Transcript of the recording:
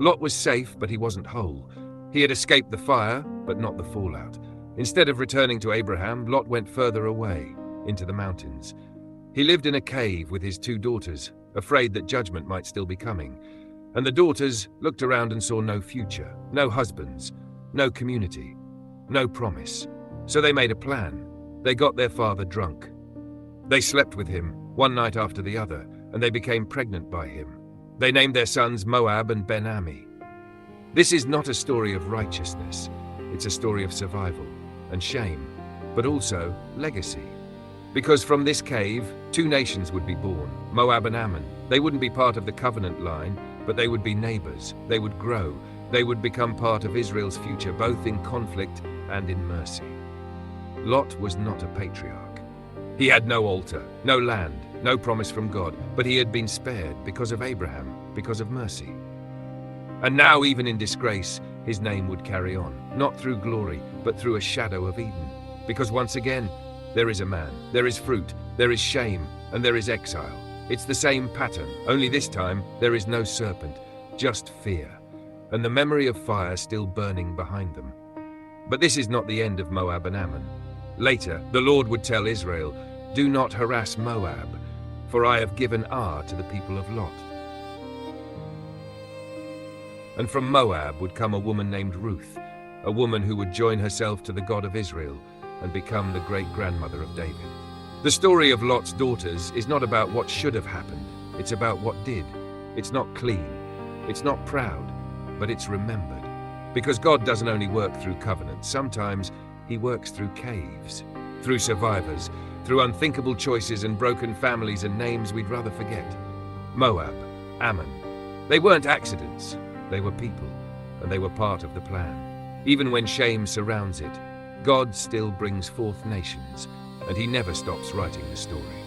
Lot was safe, but he wasn't whole. He had escaped the fire, but not the fallout. Instead of returning to Abraham, Lot went further away, into the mountains. He lived in a cave with his 2 daughters, afraid that judgment might still be coming. And the daughters looked around and saw no future, no husbands, no community, no promise. So they made a plan. They got their father drunk. They slept with him, one night after the other, and they became pregnant by him. They named their sons Moab and Ammon. This is not a story of righteousness. It's a story of survival and shame, but also legacy. Because from this cave, 2 nations would be born, Moab and Ammon. They wouldn't be part of the covenant line, but they would be neighbors. They would grow. They would become part of Israel's future, both in conflict and in mercy. Lot was not a patriarch. He had no altar, no land, no promise from God, but he had been spared because of Abraham, because of mercy. And now, even in disgrace, his name would carry on, not through glory, but through a shadow of Eden. Because once again, there is a man, there is fruit, there is shame, and there is exile. It's the same pattern, only this time there is no serpent, just fear, and the memory of fire still burning behind them. But this is not the end of Moab and Ammon. Later, the Lord would tell Israel, "Do not harass Moab, for I have given Ar to the people of Lot." And from Moab would come a woman named Ruth, a woman who would join herself to the God of Israel and become the great-grandmother of David. The story of Lot's daughters is not about what should have happened, it's about what did. It's not clean, it's not proud, but it's remembered. Because God doesn't only work through covenants, sometimes he works through caves, through survivors, through unthinkable choices and broken families and names we'd rather forget. Moab, Ammon, they weren't accidents, they were people, and they were part of the plan. Even when shame surrounds it, God still brings forth nations, and he never stops writing the story.